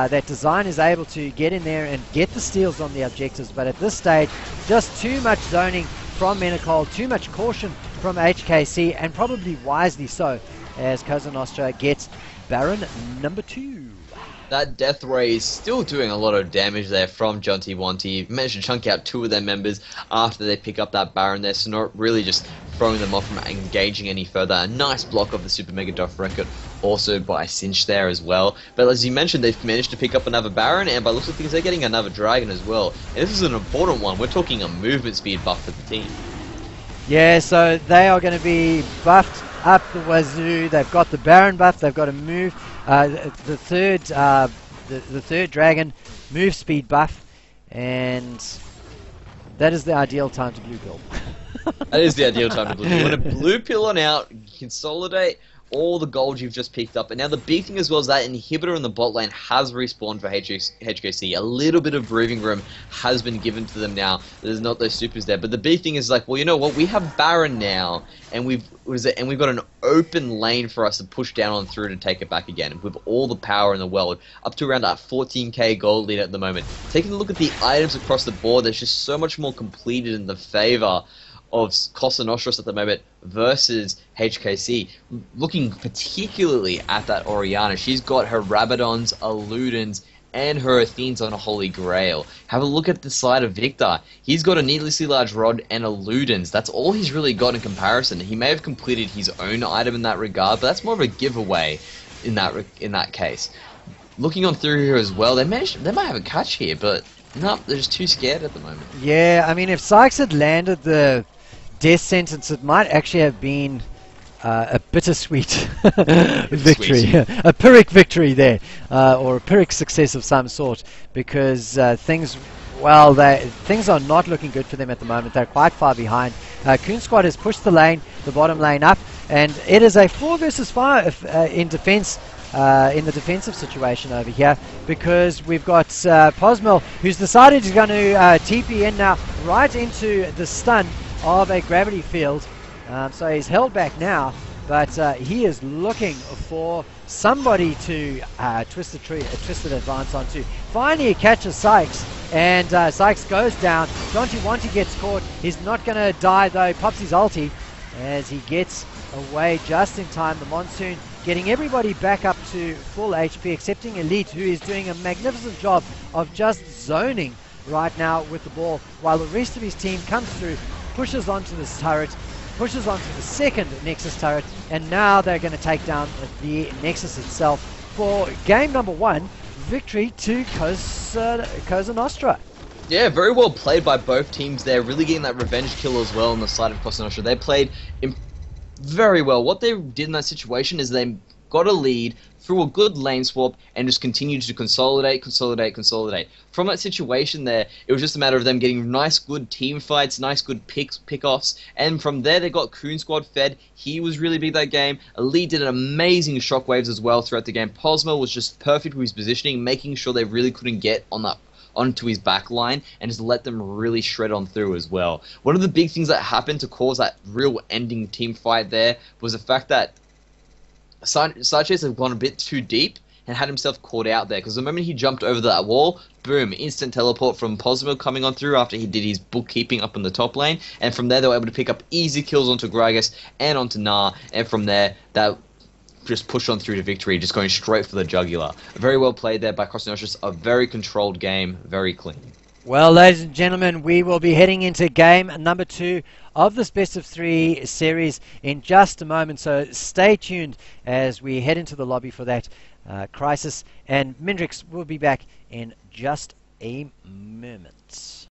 Speaker 1: that Design is able to get in there and get the steals on the objectives, but at this stage, just too much zoning from Menacol, too much caution from HKC, and probably wisely so, as Cosa Nostra gets Baron number 2.
Speaker 2: That Death Ray is still doing a lot of damage there from Jonty Wanty. Managed to chunk out 2 of their members after they pick up that Baron there, so not really just throwing them off from engaging any further. A nice block of the Super Mega Duff record also by Cinch there as well. But as you mentioned, they've managed to pick up another Baron, and by looks of things, they're getting another Dragon as well. And this is an important one. We're talking a movement speed buff for the team.
Speaker 1: Yeah, so they are going to be buffed up the wazoo. They've got the Baron buff. They've got to move the third Dragon move speed buff, and that is the ideal time to blue pill.
Speaker 2: That is the ideal time to blue pill. You want to blue pill on out, consolidate all the gold you've just picked up. And now the big thing as well is that inhibitor in the bot lane has respawned for HKC. A little bit of breathing room has been given to them now. There's not those supers there. But the big thing is like, well, you know what? We have Baron now, and we've got an open lane for us to push down on through to take it back again with all the power in the world, up to around that 14k gold lead at the moment. Taking a look at the items across the board, there's just so much more completed in the favor of Cosa Nostra at the moment versus HKC. Looking particularly at that Orianna, she's got her Rabadons, Eludens, and her Athenes on a Holy Grail. Have a look at the side of Victor. He's got a needlessly large rod and a Ludens. That's all he's really got in comparison. He may have completed his own item in that regard, but that's more of a giveaway in that case. Looking on through here as well, they might have a catch here, but no, they're just too scared at the moment.
Speaker 1: Yeah, I mean, if Sykes had landed the death sentence, it might actually have been a bittersweet victory, a Pyrrhic victory there, or a Pyrrhic success of some sort, because things are not looking good for them at the moment. They're quite far behind. Coon Squad has pushed the bottom lane up, and it is a 4 versus 5 in defense. In the defensive situation over here, because we've got Posmil, who's decided he's going to TP in now right into the stun of a gravity field. So he's held back now, but he is looking for somebody to twist an advance onto. Finally he catches Sykes, and Sykes goes down. Jonty Wanty gets caught. He's not going to die though. He pops his ulti as he gets away just in time. The Monsoon getting everybody back up to full HP, excepting Elite, who is doing a magnificent job of just zoning right now with the ball, while the rest of his team comes through, pushes onto this turret, pushes onto the second Nexus turret, and now they're going to take down the Nexus itself for game number 1, victory to Cosa Nostra.
Speaker 2: Yeah, very well played by both teams there, really getting that revenge kill as well on the side of Cosa Nostra. They played very well. What they did in that situation is they got a lead through a good lane swap and just continued to consolidate. From that situation there, it was just a matter of them getting nice good team fights, nice good pick-offs, and from there they got Coon Squad fed. He was really big that game. Elite did an amazing shockwaves as well throughout the game. Posmo was just perfect with his positioning, making sure they really couldn't get onto his back line and just let them really shred on through as well. One of the big things that happened to cause that real ending team fight there was the fact that Sanchez had gone a bit too deep, and had himself caught out there. Because the moment he jumped over that wall, boom, instant teleport from Posmo coming on through after he did his bookkeeping up in the top lane. And from there, they were able to pick up easy kills onto Gragas and onto Gnar. And from there, that just pushed on through to victory, just going straight for the jugular. Very well played there by Cosa Nostra. A very controlled game, very clean.
Speaker 1: Well, ladies and gentlemen, we will be heading into game number 2 of this best of 3 series in just a moment. So stay tuned as we head into the lobby for that. Crisis and Mindrix will be back in just a moment.